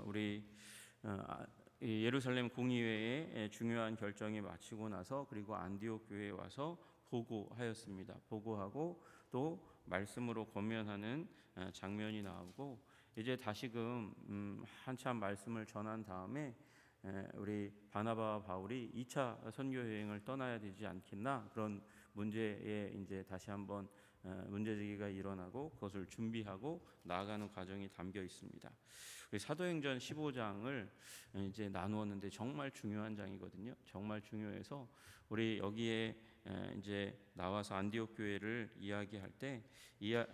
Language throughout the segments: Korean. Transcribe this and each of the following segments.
우리 이 예루살렘 공의회의 중요한 결정이 마치고 나서 그리고 안디옥 교회에 와서 보고하였습니다. 보고하고 또 말씀으로 권면하는 장면이 나오고, 이제 다시금 한참 말씀을 전한 다음에 우리 바나바와 바울이 2차 선교 여행을 떠나야 되지 않겠나, 그런 문제에 이제 다시 한번 문제제기가 일어나고 그것을 준비하고 나아가는 과정이 담겨 있습니다. 우리 사도행전 15장을 이제 나누었는데 정말 중요한 장이거든요. 정말 중요해서 우리 여기에 이제 나와서 안디옥 교회를 이야기할 때,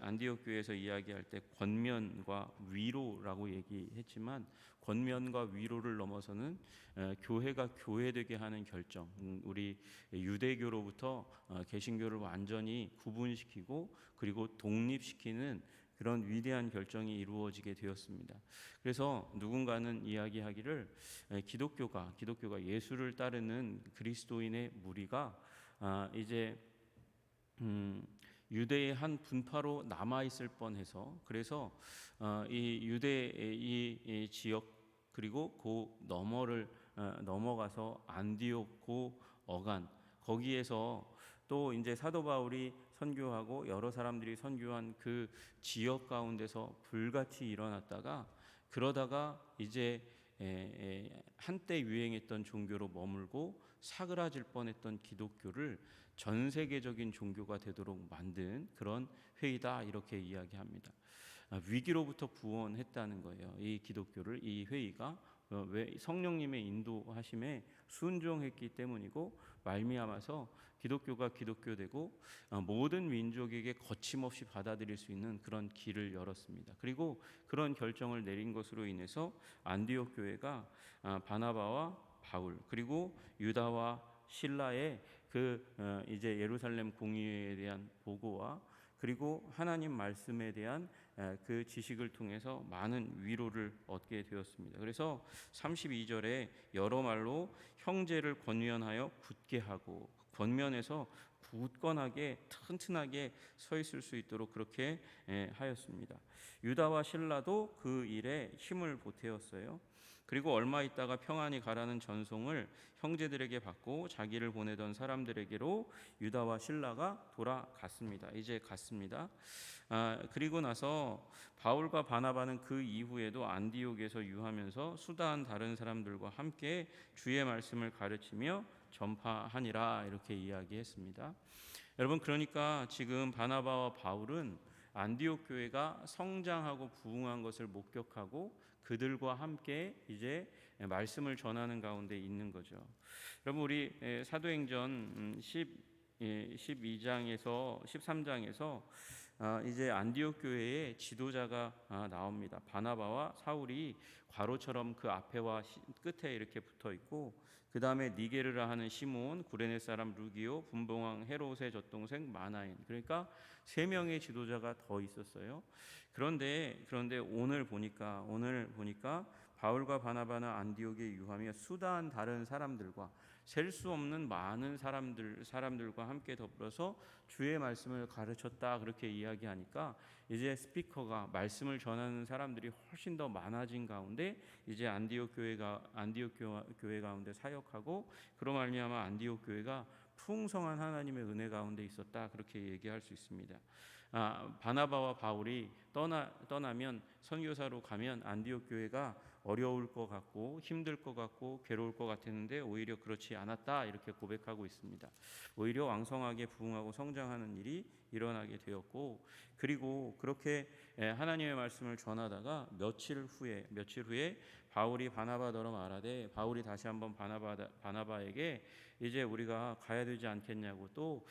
안디옥 교회에서 이야기할 때 권면과 위로라고 얘기했지만, 권면과 위로를 넘어서는 교회가 교회되게 하는 결정, 우리 유대교로부터 개신교를 완전히 구분시키고 그리고 독립시키는 그런 위대한 결정이 이루어지게 되었습니다. 그래서 누군가는 이야기하기를 기독교가 예수를 따르는 그리스도인의 무리가 이제 유대의 한 분파로 남아 있을 뻔해서, 그래서 이 유대의 이 지역 그리고 그 너머를 넘어가서 안디옥 고 어간, 거기에서 또 이제 사도 바울이 선교하고 여러 사람들이 선교한 그 지역 가운데서 불같이 일어났다가, 그러다가 이제 한때 유행했던 종교로 머물고 사그라질 뻔했던 기독교를 전 세계적인 종교가 되도록 만든 그런 회의다, 이렇게 이야기합니다. 위기로부터 구원했다는 거예요. 이 기독교를, 이 회의가 왜 성령님의 인도하심에 순종했기 때문이고, 말미암아서 기독교가 기독교되고 모든 민족에게 거침없이 받아들일 수 있는 그런 길을 열었습니다. 그리고 그런 결정을 내린 것으로 인해서 안디옥 교회가 바나바와 바울 그리고 유다와 신라의 이제 예루살렘 공의회에 대한 보고와 그리고 하나님 말씀에 대한 그 지식을 통해서 많은 위로를 얻게 되었습니다. 그래서 32절에 여러 말로 형제를 권면하여 굳게 하고, 권면해서 굳건하게 튼튼하게 서 있을 수 있도록 그렇게 하였습니다. 유다와 신라도 그 일에 힘을 보태었어요. 그리고 얼마 있다가 평안히 가라는 전송을 형제들에게 받고 자기를 보내던 사람들에게로 유다와 신라가 돌아갔습니다. 이제 갔습니다. 그리고 나서 바울과 바나바는 그 이후에도 안디옥에서 유하면서 수다한 다른 사람들과 함께 주의 말씀을 가르치며 전파하니라, 이렇게 이야기했습니다. 여러분, 그러니까 지금 바나바와 바울은 안디옥 교회가 성장하고 부흥한 것을 목격하고 그들과 함께 이제 말씀을 전하는 가운데 있는 거죠. 여러분, 우리 사도행전 12장에서 13장에서 이제 안디옥 교회의 지도자가 나옵니다. 바나바와 사울이 괄호처럼 그 앞에와 끝에 이렇게 붙어 있고, 그 다음에 니게르라 하는 시몬, 구레네 사람 루기오, 분봉왕 헤롯의 젖동생 마나인, 그러니까 세 명의 지도자가 더 있었어요. 그런데 오늘 보니까 바울과 바나바는 안디옥에 유하며 수다한 다른 사람들과 셀 수 없는 많은 사람들과 함께 더불어서 주의 말씀을 가르쳤다, 그렇게 이야기하니까 이제 스피커가, 말씀을 전하는 사람들이 훨씬 더 많아진 가운데 이제 안디옥 교회 가운데 사역하고, 그로 말미암아 안디옥 교회가 풍성한 하나님의 은혜 가운데 있었다, 그렇게 얘기할 수 있습니다. 바나바와 바울이 떠나면, 선교사로 가면 안디옥 교회가 어려울 것 같고 힘들 것 같고 괴로울 것 같았는데 오히려 그렇지 않았다, 이렇게 고백하고 있습니다. 오히려 왕성하게 부흥하고 성장하는 일이 일어나게 되었고, 그리고 그렇게 하나님의 말씀을 전하다가 며칠 후에 바울이 바나바더러 말하되, 바울이 다시 한번 바나바에게 이제 우리가 가야 되지 않겠냐고, 또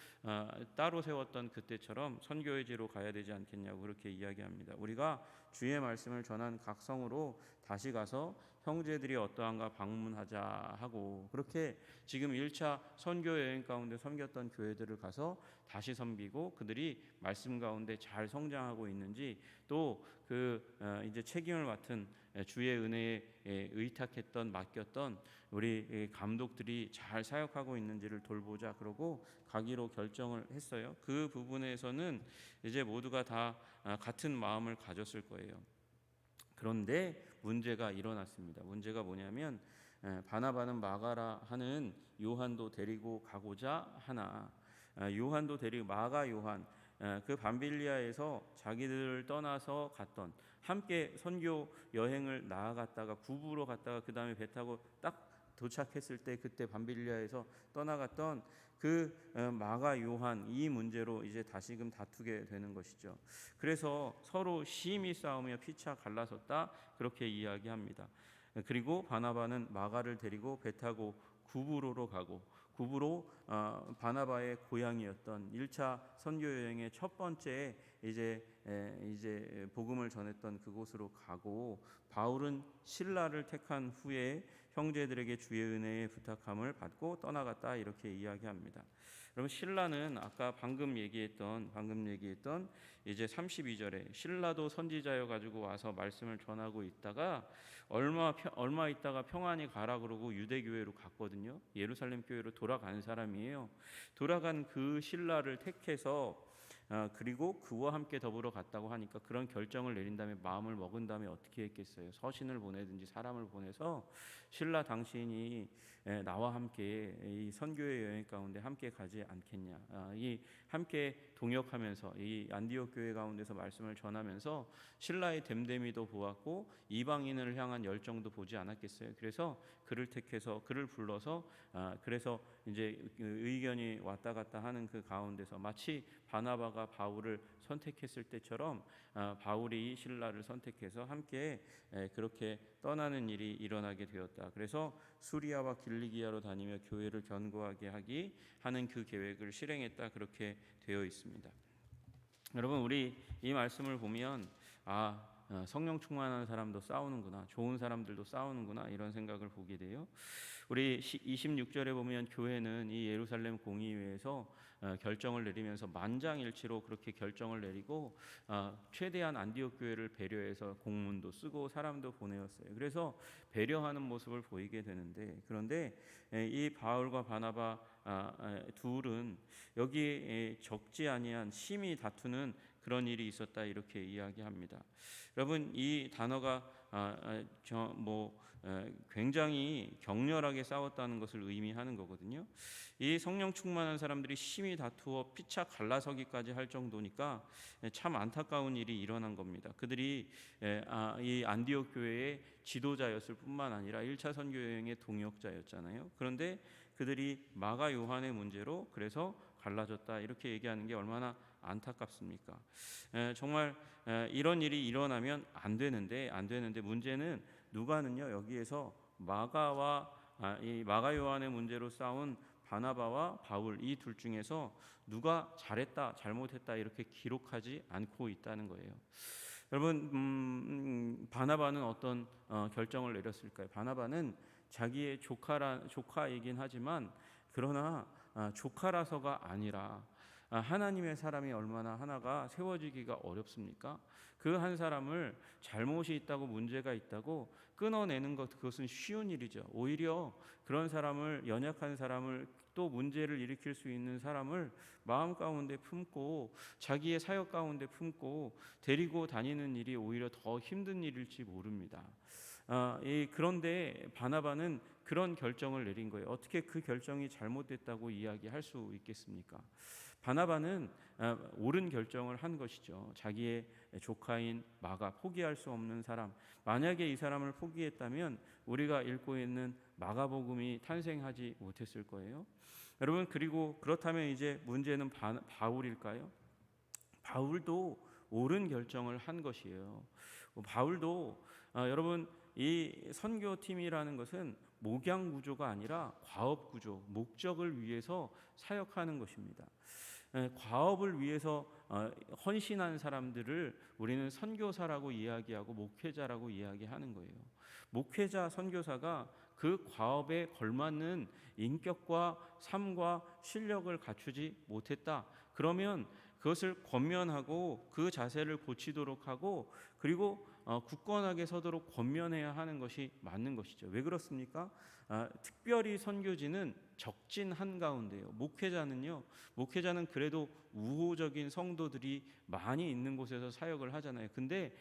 따로 세웠던 그때처럼 선교회지로 가야 되지 않겠냐고 그렇게 이야기합니다. 우리가 주의 말씀을 전한 각 성으로 다시 가서 형제들이 어떠한가 방문하자 하고, 그렇게 지금 1차 선교 여행 가운데 섬겼던 교회들을 가서 다시 섬기고, 그들이 말씀 가운데 잘 성장하고 있는지, 또 이제 책임을 맡은 주의 은혜에 맡겼던 우리 감독들이 잘 사역하고 있는지를 돌보자, 그러고 가기로 결정을 했어요. 그 부분에서는 이제 모두가 다 같은 마음을 가졌을 거예요. 그런데 문제가 일어났습니다. 문제가 뭐냐면 바나바는 마가라 하는 요한도 데리고 가고자 하나, 요한도 데리고 마가 요한, 그 밤빌리아에서 자기들을 떠나서 갔던, 함께 선교 여행을 나아갔다가 구부로 갔다가 그 다음에 배 타고 딱 도착했을 때, 그때 밤빌리아에서 떠나갔던 그 마가 요한, 이 문제로 이제 다시금 다투게 되는 것이죠. 그래서 서로 심히 싸우며 피차 갈라섰다, 그렇게 이야기합니다. 그리고 바나바는 마가를 데리고 배 타고 구브로로 가고, 구브로 바나바의 고향이었던 1차 선교 여행의 첫 번째 이제 복음을 전했던 그곳으로 가고, 바울은 신라를 택한 후에 형제들에게 주의 은혜의 부탁함을 받고 떠나갔다, 이렇게 이야기합니다. 여러분, 신라는 아까 방금 얘기했던 이제 32절에 신라도 선지자여 가지고 와서 말씀을 전하고 있다가 얼마 있다가 평안히 가라 그러고 유대 교회로 갔거든요. 예루살렘 교회로 돌아간 사람이에요. 돌아간 그 신라를 택해서 그리고 그와 함께 더불어 갔다고 하니까, 그런 결정을 내린 다음에 마음을 먹은 다음에 어떻게 했겠어요? 서신을 보내든지 사람을 보내서 신라 당신이 나와 함께 이 선교의 여행 가운데 함께 가지 않겠냐, 이 함께 동역하면서 이 안디옥 교회 가운데서 말씀을 전하면서 신라의 됨됨이도 보았고 이방인을 향한 열정도 보지 않았겠어요? 그래서 그를 택해서 그를 불러서 그래서 이제 의견이 왔다 갔다 하는 그 가운데서 마치 바나바가 바울을 선택했을 때처럼 바울이 신라를 선택해서 함께 그렇게 떠나는 일이 일어나게 되었다. 그래서 수리아와 길리기아로 다니며 교회를 견고하게 하는 그 계획을 실행했다, 그렇게 되어 있습니다. 여러분, 우리 이 말씀을 보면 성령 충만한 사람도 싸우는구나, 좋은 사람들도 싸우는구나, 이런 생각을 보게 돼요. 우리 26절에 보면 교회는 이 예루살렘 공의회에서 결정을 내리면서 만장일치로 그렇게 결정을 내리고 최대한 안디옥 교회를 배려해서 공문도 쓰고 사람도 보내었어요. 그래서 배려하는 모습을 보이게 되는데, 그런데 이 바울과 바나바 둘은 여기에 적지 아니한 심히 다투는 그런 일이 있었다, 이렇게 이야기합니다. 여러분, 이 단어가 굉장히 격렬하게 싸웠다는 것을 의미하는 거거든요. 이 성령 충만한 사람들이 심히 다투어 피차 갈라서기까지 할 정도니까 참 안타까운 일이 일어난 겁니다. 그들이 이 안디옥 교회의 지도자였을 뿐만 아니라 1차 선교 여행의 동역자였잖아요. 그런데 그들이 마가 요한의 문제로 그래서 갈라졌다, 이렇게 얘기하는 게 얼마나 안타깝습니까? 정말 이런 일이 일어나면 안 되는데 문제는 누가는요, 여기에서 이 마가 요한의 문제로 싸운 바나바와 바울, 이 둘 중에서 누가 잘했다 잘못했다 이렇게 기록하지 않고 있다는 거예요. 여러분, 바나바는 어떤 결정을 내렸을까요? 바나바는 자기의 조카이긴 하지만, 그러나 조카라서가 아니라 하나님의 사람이 얼마나 하나가 세워지기가 어렵습니까? 그 한 사람을 잘못이 있다고, 문제가 있다고 끊어내는 것, 그것은 쉬운 일이죠. 오히려 그런 사람을, 연약한 사람을, 또 문제를 일으킬 수 있는 사람을 마음 가운데 품고 자기의 사역 가운데 품고 데리고 다니는 일이 오히려 더 힘든 일일지 모릅니다. 그런데 바나바는 그런 결정을 내린 거예요. 어떻게 그 결정이 잘못됐다고 이야기할 수 있겠습니까? 바나바는 옳은 결정을 한 것이죠. 자기의 조카인 마가, 포기할 수 없는 사람, 만약에 이 사람을 포기했다면 우리가 읽고 있는 마가복음이 탄생하지 못했을 거예요. 여러분, 그리고 그렇다면 이제 문제는 바울일까요? 바울도 옳은 결정을 한 것이에요. 바울도 여러분, 이 선교팀이라는 것은 목양 구조가 아니라 과업 구조, 목적을 위해서 사역하는 것입니다. 과업을 위해서 헌신한 사람들을 우리는 선교사라고 이야기하고 목회자라고 이야기하는 거예요. 목회자, 선교사가 그 과업에 걸맞는 인격과 삶과 실력을 갖추지 못했다, 그러면 그것을 권면하고 그 자세를 고치도록 하고, 그리고 굳건하게 서도록 권면해야 하는 것이 맞는 것이죠. 왜 그렇습니까? 특별히 선교지는 적진 한가운데요. 목회자는 그래도 우호적인 성도들이 많이 있는 곳에서 사역을 하잖아요. 근데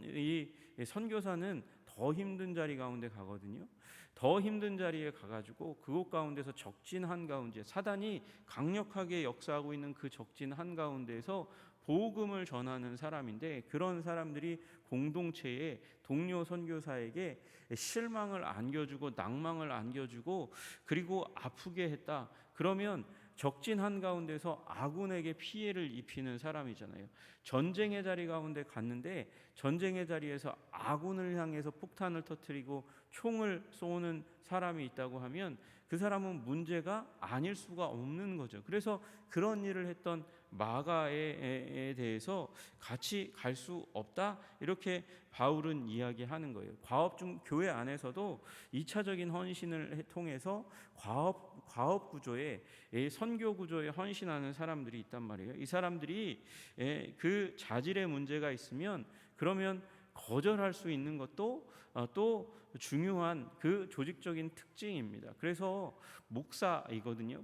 이 선교사는 더 힘든 자리 가운데 가거든요. 더 힘든 자리에 가가지고 그곳 가운데서 적진 한가운데, 사단이 강력하게 역사하고 있는 그 적진 한가운데에서 복음을 전하는 사람인데, 그런 사람들이 공동체의 동료 선교사에게 실망을 안겨주고 낭망을 안겨주고 그리고 아프게 했다. 그러면 적진 한가운데서 아군에게 피해를 입히는 사람이잖아요. 전쟁의 자리 가운데 갔는데 전쟁의 자리에서 아군을 향해서 폭탄을 터뜨리고 총을 쏘는 사람이 있다고 하면 그 사람은 문제가 아닐 수가 없는 거죠. 그래서 그런 일을 했던 마가에 대해서 같이 갈 수 없다, 이렇게 바울은 이야기하는 거예요. 과업 중 교회 안에서도 2차적인 헌신을 통해서 과업 구조에, 선교 구조에 헌신하는 사람들이 있단 말이에요. 이 사람들이 그 자질의 문제가 있으면 그러면 거절할 수 있는 것도 또 중요한 그 조직적인 특징입니다. 그래서 목사이거든요.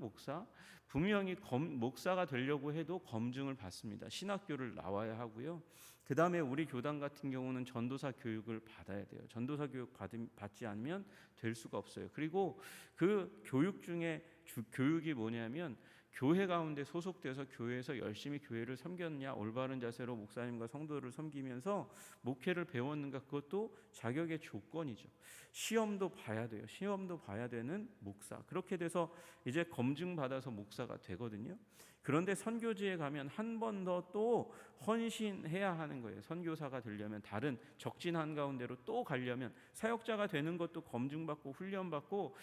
분명히 목사가 되려고 해도 검증을 받습니다. 신학교를 나와야 하고요. 그 다음에 우리 교단 같은 경우는 전도사 교육을 받아야 돼요. 전도사 교육 받지 않으면 될 수가 없어요. 그리고 그 교육 중에 교육이 뭐냐면, 교회 가운데 소속돼서 교회에서 열심히 교회를 섬겼냐, 올바른 자세로 목사님과 성도를 섬기면서 목회를 배웠는가, 그것도 자격의 조건이죠. 시험도 봐야 돼요. 시험도 봐야 되는 목사. 그렇게 돼서 이제 검증받아서 목사가 되거든요. 그런데 선교지에 가면 한 번 더 또 헌신해야 하는 거예요. 선교사가 되려면, 다른 적진 한가운데로 또 가려면, 사역자가 되는 것도 검증받고 훈련받고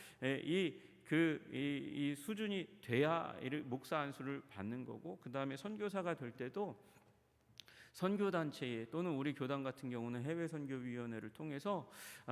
이 수준이 돼야 목사 안수를 받는 거고, 그 다음에 선교사가 될 때도 선교단체에, 또는 우리 교단 같은 경우는 해외선교위원회를 통해서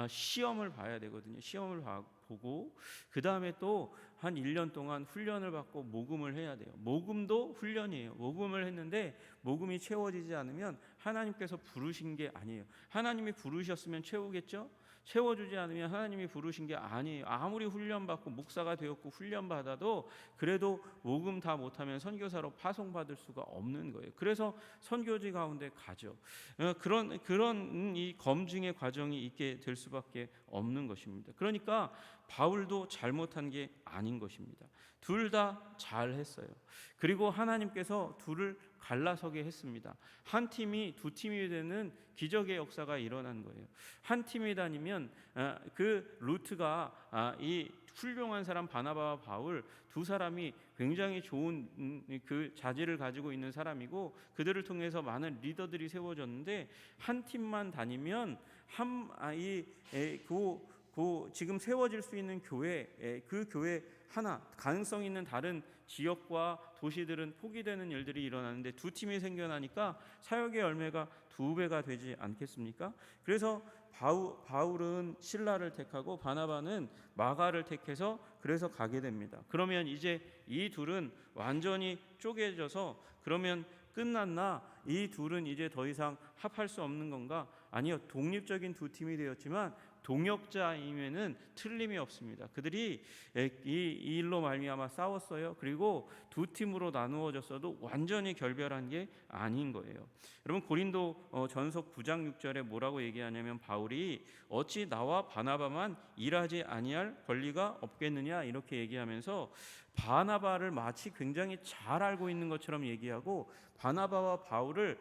시험을 봐야 되거든요. 시험을 보고 그 다음에 또 한 1년 동안 훈련을 받고 모금을 해야 돼요. 모금도 훈련이에요. 모금을 했는데 모금이 채워지지 않으면 하나님께서 부르신 게 아니에요. 하나님이 부르셨으면 채우겠죠? 채워주지 않으면 하나님이 부르신 게 아니에요. 아무리 훈련받고 목사가 되었고 훈련받아도 그래도 모금 다 못하면 선교사로 파송받을 수가 없는 거예요. 그래서 선교지 가운데 가죠. 그런 이 검증의 과정이 있게 될 수밖에 없는 것입니다. 그러니까 바울도 잘못한 게 아닌 것입니다. 둘 다 잘했어요. 그리고 하나님께서 둘을 갈라서게 했습니다. 한 팀이 두 팀이 되는 기적의 역사가 일어난 거예요. 한 팀이 다니면 그 루트가 이 훌륭한 사람 바나바와 바울 두 사람이 굉장히 좋은 그 자질을 가지고 있는 사람이고, 그들을 통해서 많은 리더들이 세워졌는데, 한 팀만 다니면 지금 세워질 수 있는 교회, 그 교회 하나, 가능성 있는 다른 지역과 도시들은 포기되는 일들이 일어나는데, 두 팀이 생겨나니까 사역의 열매가 2배가 되지 않겠습니까? 그래서 바울은 실라를 택하고 바나바는 마가를 택해서 그래서 가게 됩니다. 그러면 이제 이 둘은 완전히 쪼개져서, 그러면 끝났나? 이 둘은 이제 더 이상 합할 수 없는 건가? 아니요, 독립적인 두 팀이 되었지만 동역자임에는 틀림이 없습니다. 그들이 이 일로 말미암아 싸웠어요. 그리고 두 팀으로 나누어졌어도 완전히 결별한 게 아닌 거예요. 여러분, 고린도 전서 9장 6절에 뭐라고 얘기하냐면, 바울이 어찌 나와 바나바만 일하지 아니할 권리가 없겠느냐, 이렇게 얘기하면서 바나바를 마치 굉장히 잘 알고 있는 것처럼 얘기하고, 바울이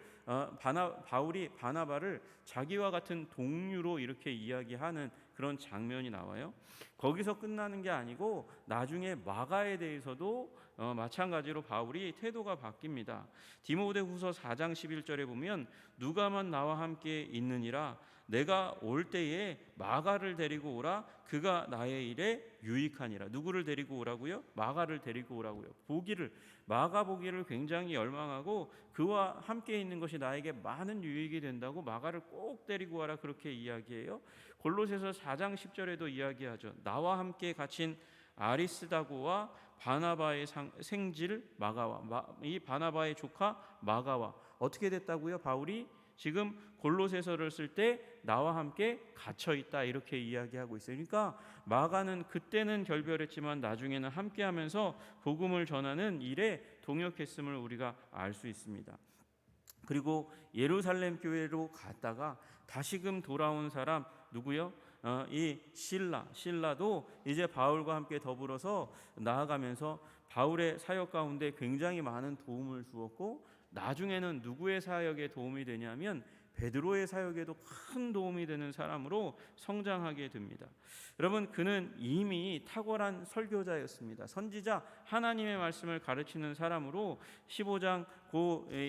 바나바를 자기와 같은 동료로 이렇게 이야기하는 그런 장면이 나와요. 거기서 끝나는 게 아니고 나중에 마가에 대해서도 마찬가지로 바울이 태도가 바뀝니다. 디모데후서 4장 11절에 보면, 누가만 나와 함께 있느니라, 내가 올 때에 마가를 데리고 오라, 그가 나의 일에 유익하니라. 누구를 데리고 오라고요? 마가를 데리고 오라고요. 마가 보기를 굉장히 열망하고 그와 함께 있는 것이 나에게 많은 유익이 된다고 마가를 꼭 데리고 와라, 그렇게 이야기해요. 골로새서 4장 10절에도 이야기하죠. 나와 함께 갇힌 아리스다고와 바나바의 생질 마가와, 이 바나바의 조카 마가와 어떻게 됐다고요? 바울이 지금 골로새서를 쓸 때 나와 함께 갇혀 있다 이렇게 이야기하고 있어요. 그러니까 마가는 그때는 결별했지만 나중에는 함께하면서 복음을 전하는 일에 동역했음을 우리가 알 수 있습니다. 그리고 예루살렘 교회로 갔다가 다시금 돌아온 사람 누구요? 이 신라도 이제 바울과 함께 더불어서 나아가면서 바울의 사역 가운데 굉장히 많은 도움을 주었고, 나중에는 누구의 사역에 도움이 되냐면 베드로의 사역에도 큰 도움이 되는 사람으로 성장하게 됩니다. 여러분, 그는 이미 탁월한 설교자였습니다. 선지자, 하나님의 말씀을 가르치는 사람으로 15장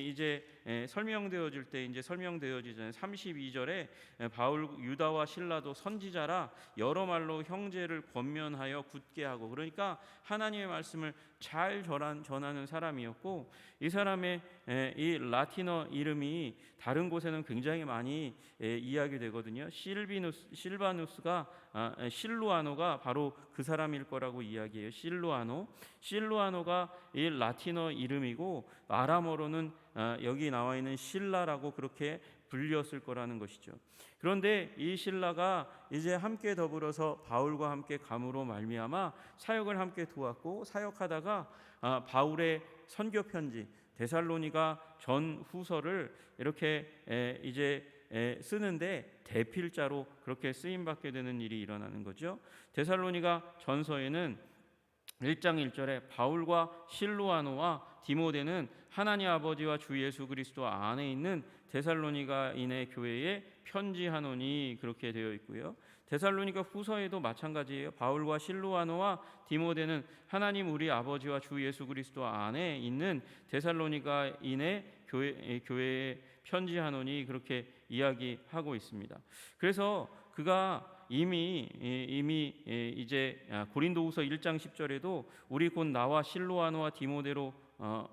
이제 설명되어질 때 이제 설명되어지기 전에 32절에 바울 유다와 실라도 선지자라 여러 말로 형제를 권면하여 굳게 하고, 그러니까 하나님의 말씀을 잘 전하는 사람이었고, 이 사람의 이 라틴어 이름이 다른 곳에는 굉장히 많이 이야기되거든요. 실루아노가 바로 그 사람일 거라고 이야기해요. 실루아노가 이 라틴어 이름이고, 아람어로는 여기 나와 있는 실라라고 그렇게 불렸을 거라는 것이죠. 그런데 이 실라가 이제 함께 더불어서 바울과 함께 감으로 말미암아 사역을 함께 도왔고, 사역하다가 바울의 선교 편지 데살로니가 전후서를 이렇게 이제 쓰는데 대필자로 그렇게 쓰임 받게 되는 일이 일어나는 거죠. 데살로니가 전서에는 1장 1절에 바울과 실루아노와 디모데는 하나님 아버지와 주 예수 그리스도 안에 있는 데살로니가인의 교회에 편지하노니 그렇게 되어 있고요. 데살로니가 후서에도 마찬가지예요. 바울과 실루아노와 디모데는 하나님 우리 아버지와 주 예수 그리스도 안에 있는 데살로니가인의 교회에 편지하노니 그렇게 이야기하고 있습니다. 그래서 그가 이미 이제 고린도후서 1장 10절에도 우리 곧 나와 실루아노와 디모데로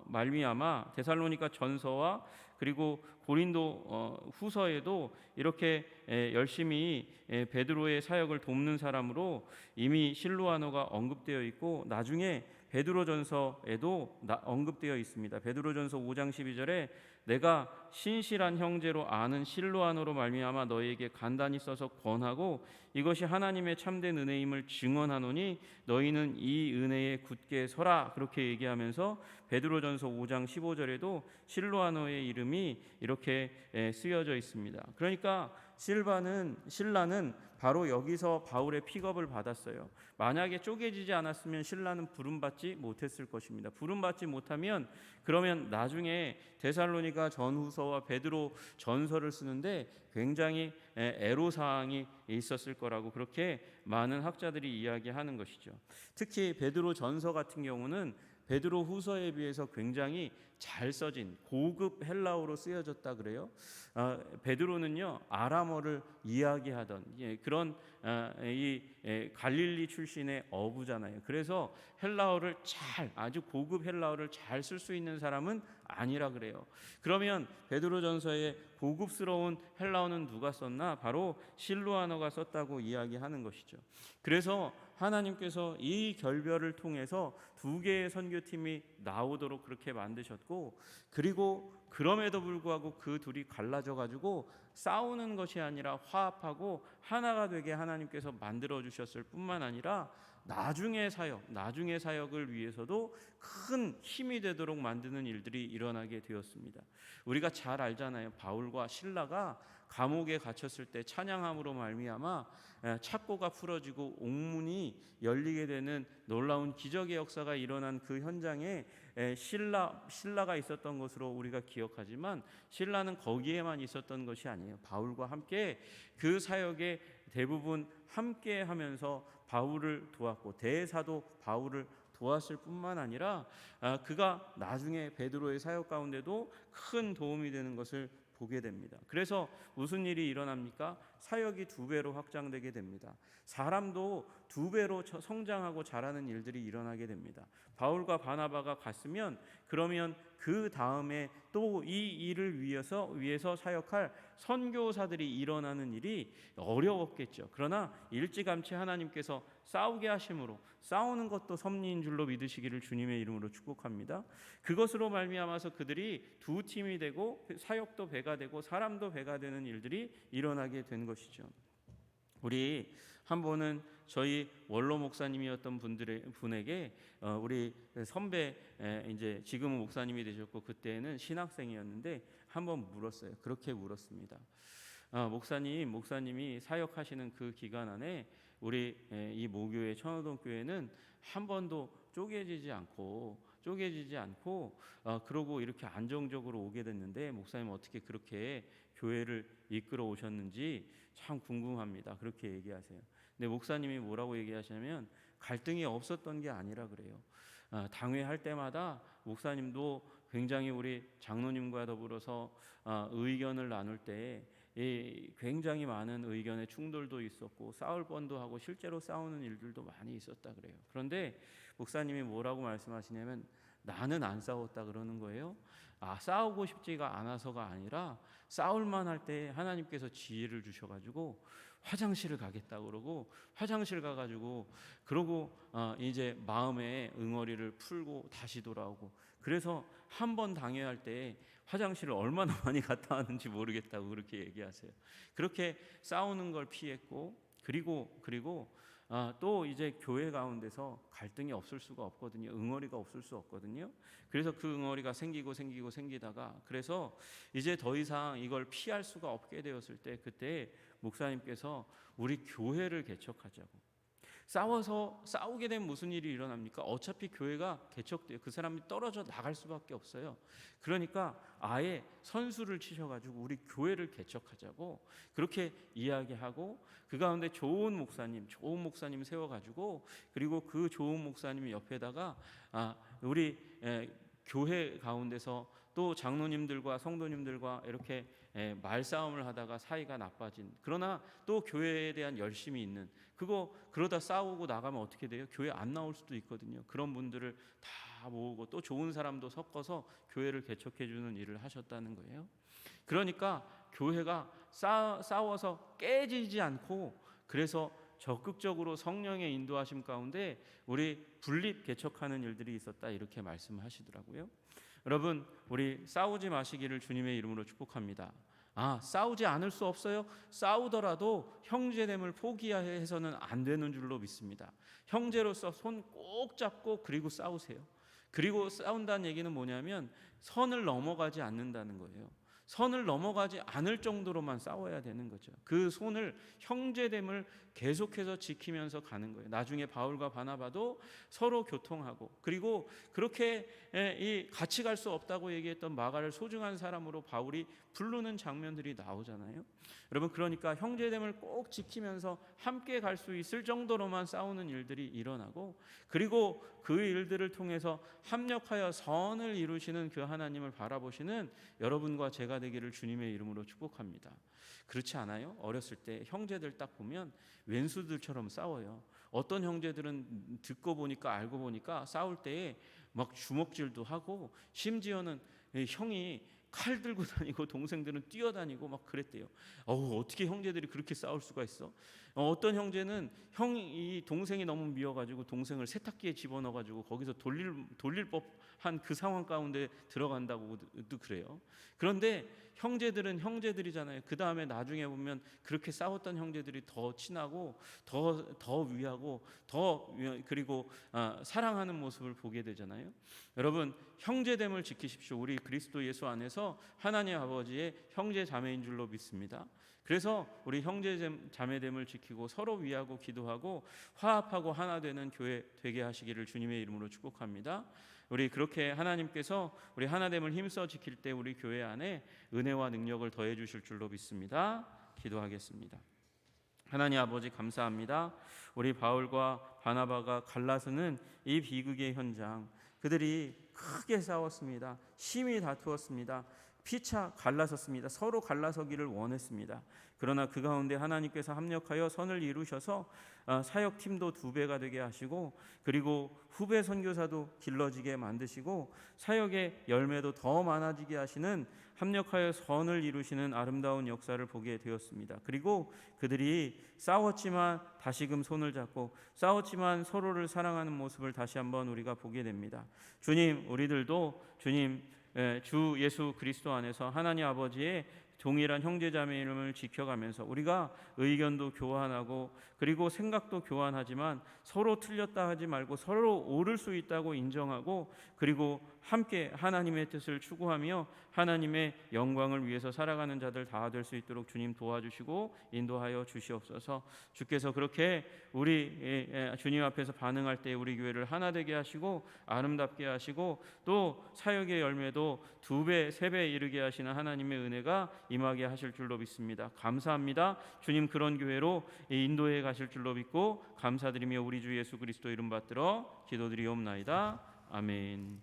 말미암아 데살로니가 전서와 그리고 고린도 후서에도 이렇게 열심히 베드로의 사역을 돕는 사람으로 이미 실루아노가 언급되어 있고, 나중에 베드로전서에도 언급되어 있습니다. 베드로전서 5장 12절에 내가 신실한 형제로 아는 실루아노로 말미암아 너희에게 간단히 써서 권하고 이것이 하나님의 참된 은혜임을 증언하노니 너희는 이 은혜에 굳게 서라 그렇게 얘기하면서 베드로전서 5장 15절에도 실루아노의 이름이 이렇게 쓰여져 있습니다. 그러니까 신라는 바로 여기서 바울의 픽업을 받았어요. 만약에 쪼개지지 않았으면 신라는 부름받지 못했을 것입니다. 부름받지 못하면 그러면 나중에 데살로니가 전후서와 베드로 전서를 쓰는데 굉장히 애로사항이 있었을 거라고 그렇게 많은 학자들이 이야기하는 것이죠. 특히 베드로 전서 같은 경우는 베드로 후서에 비해서 굉장히 잘 써진 고급 헬라어로 쓰여졌다 그래요. 베드로는요 아람어를 이야기하던 그런 이 갈릴리 출신의 어부잖아요. 그래서 헬라어를 아주 고급 헬라어를 잘 쓸 수 있는 사람은 아니라 그래요. 그러면 베드로전서에 고급스러운 헬라어는 누가 썼나? 바로 실루아노가 썼다고 이야기하는 것이죠. 그래서 하나님께서 이 결별을 통해서 두 개의 선교팀이 나오도록 그렇게 만드셨고, 그리고 그럼에도 불구하고 그 둘이 갈라져 가지고 싸우는 것이 아니라 화합하고 하나가 되게 하나님께서 만들어 주셨을 뿐만 아니라 나중의 사역을 위해서도 큰 힘이 되도록 만드는 일들이 일어나게 되었습니다. 우리가 잘 알잖아요. 바울과 실라가 감옥에 갇혔을 때 찬양함으로 말미암아 착고가 풀어지고 옥문이 열리게 되는 놀라운 기적의 역사가 일어난 그 현장에 신라가 있었던 것으로 우리가 기억하지만, 신라는 거기에만 있었던 것이 아니에요. 바울과 함께 그 사역에 대부분 함께 하면서 바울을 도왔고, 대사도 바울을 도왔을 뿐만 아니라 그가 나중에 베드로의 사역 가운데도 큰 도움이 되는 것을 보게 됩니다. 그래서 무슨 일이 일어납니까? 사역이 2배로 확장되게 됩니다. 사람도 두 배로 성장하고 자라는 일들이 일어나게 됩니다. 바울과 바나바가 갔으면 그러면 그 다음에 또 이 일을 위해서 사역할 선교사들이 일어나는 일이 어려웠겠죠. 그러나 일찌감치 하나님께서 싸우게 하심으로 싸우는 것도 섭리인 줄로 믿으시기를 주님의 이름으로 축복합니다. 그것으로 말미암아서 그들이 두 팀이 되고 사역도 배가 되고 사람도 배가 되는 일들이 일어나게 된 것이죠. 우리 한 번은 저희 원로 목사님이었던 분에게 우리 선배, 이제 지금은 목사님이 되셨고 그때는 신학생이었는데 한번 물었어요. 그렇게 물었습니다. 목사님이 사역하시는 그 기간 안에 우리 이 모교회 천호동 교회는 한 번도 쪼개지지 않고 그러고 이렇게 안정적으로 오게 됐는데 목사님 어떻게 그렇게 교회를 이끌어 오셨는지 참 궁금합니다. 그렇게 얘기하세요. 근데 목사님이 뭐라고 얘기하시냐면 갈등이 없었던 게 아니라 그래요. 당회할 때마다 목사님도 굉장히 우리 장로님과 더불어서 의견을 나눌 때 굉장히 많은 의견의 충돌도 있었고 싸울 뻔도 하고 실제로 싸우는 일들도 많이 있었다 그래요. 그런데 목사님이 뭐라고 말씀하시냐면 나는 안 싸웠다 그러는 거예요. 싸우고 싶지가 않아서가 아니라 싸울만 할 때 하나님께서 지혜를 주셔가지고 화장실을 가겠다 그러고 화장실 가가지고 그러고 이제 마음의 응어리를 풀고 다시 돌아오고 그래서 한 번 당회할 때 화장실을 얼마나 많이 갔다 왔는지 모르겠다고 그렇게 얘기하세요. 그렇게 싸우는 걸 피했고 그리고 또 이제 교회 가운데서 갈등이 없을 수가 없거든요. 응어리가 없을 수 없거든요. 그래서 그 응어리가 생기다가 그래서 이제 더 이상 이걸 피할 수가 없게 되었을 때 그때 목사님께서 우리 교회를 개척하자고. 싸우게 되면 무슨 일이 일어납니까? 어차피 교회가 개척돼요. 그 사람이 떨어져 나갈 수밖에 없어요. 그러니까 아예 선수를 치셔가지고 우리 교회를 개척하자고 그렇게 이야기하고 그 가운데 좋은 목사님 세워가지고 그리고 그 좋은 목사님 옆에다가 우리 교회 가운데서 또 장로님들과 성도님들과 이렇게 말싸움을 하다가 사이가 나빠진 그러나 또 교회에 대한 열심이 있는 그러다 싸우고 나가면 어떻게 돼요? 교회 안 나올 수도 있거든요. 그런 분들을 다 모으고 또 좋은 사람도 섞어서 교회를 개척해 주는 일을 하셨다는 거예요. 그러니까 교회가 싸워서 깨지지 않고 그래서 적극적으로 성령의 인도하심 가운데 우리 분립 개척하는 일들이 있었다 이렇게 말씀하시더라고요. 여러분 우리 싸우지 마시기를 주님의 이름으로 축복합니다. 싸우지 않을 수 없어요? 싸우더라도 형제됨을 포기해서는 안 되는 줄로 믿습니다. 형제로서 손 꼭 잡고 그리고 싸우세요. 그리고 싸운다는 얘기는 뭐냐면 선을 넘어가지 않는다는 거예요. 선을 넘어가지 않을 정도로만 싸워야 되는 거죠. 그 손을 형제됨을 계속해서 지키면서 가는 거예요. 나중에 바울과 바나바도 서로 교통하고 그리고 그렇게 같이 갈 수 없다고 얘기했던 마가를 소중한 사람으로 바울이 부르는 장면들이 나오잖아요. 여러분 그러니까 형제됨을 꼭 지키면서 함께 갈 수 있을 정도로만 싸우는 일들이 일어나고 그리고 그 일들을 통해서 합력하여 선을 이루시는 그 하나님을 바라보시는 여러분과 제가 되기를 주님의 이름으로 축복합니다. 그렇지 않아요? 어렸을 때 형제들 딱 보면 왼수들처럼 싸워요. 어떤 형제들은 듣고 보니까 알고 보니까 싸울 때에 막 주먹질도 하고 심지어는 형이 칼 들고 다니고 동생들은 뛰어다니고 막 그랬대요. 어떻게 형제들이 그렇게 싸울 수가 있어? 어떤 형제는 이 동생이 너무 미워가지고 동생을 세탁기에 집어넣어가지고 거기서 돌릴 법한 그 상황 가운데 들어간다고도 그래요. 그런데 형제들은 형제들이잖아요. 그 다음에 나중에 보면 그렇게 싸웠던 형제들이 더 친하고 더 위하고 그리고 사랑하는 모습을 보게 되잖아요. 여러분 형제됨을 지키십시오. 우리 그리스도 예수 안에서 하나님 아버지의 형제 자매인 줄로 믿습니다. 그래서 우리 형제 자매됨을 지키고 서로 위하고 기도하고 화합하고 하나 되는 교회 되게 하시기를 주님의 이름으로 축복합니다. 우리 그렇게 하나님께서 우리 하나됨을 힘써 지킬 때 우리 교회 안에 은혜와 능력을 더해 주실 줄로 믿습니다. 기도하겠습니다. 하나님 아버지 감사합니다. 우리 바울과 바나바가 갈라서는 이 비극의 현장 그들이 크게 싸웠습니다. 심히 다투었습니다. 피차 갈라섰습니다. 서로 갈라서기를 원했습니다. 그러나 그 가운데 하나님께서 합력하여 선을 이루셔서 사역팀도 2배가 되게 하시고, 그리고 후배 선교사도 길러지게 만드시고 사역의 열매도 더 많아지게 하시는, 합력하여 선을 이루시는 아름다운 역사를 보게 되었습니다. 그리고 그들이 싸웠지만 다시금 손을 잡고, 싸웠지만 서로를 사랑하는 모습을 다시 한번 우리가 보게 됩니다. 주님, 우리들도 주님 주 예수 그리스도 안에서 하나님 아버지의 동일한 형제자매임을 지켜가면서 우리가 의견도 교환하고, 그리고 생각도 교환하지만 서로 틀렸다 하지 말고 서로 옳을 수 있다고 인정하고, 그리고 함께 하나님의 뜻을 추구하며 하나님의 영광을 위해서 살아가는 자들 다 될 수 있도록 주님 도와주시고 인도하여 주시옵소서. 주께서 그렇게 우리 주님 앞에서 반응할 때 우리 교회를 하나 되게 하시고 아름답게 하시고, 또 사역의 열매도 2배, 3배 이르게 하시는 하나님의 은혜가 임하게 하실 줄로 믿습니다. 감사합니다. 주님, 그런 교회로 인도해 가실 줄로 믿고 감사드리며 우리 주 예수 그리스도 이름 받들어 기도드리옵나이다. 아멘.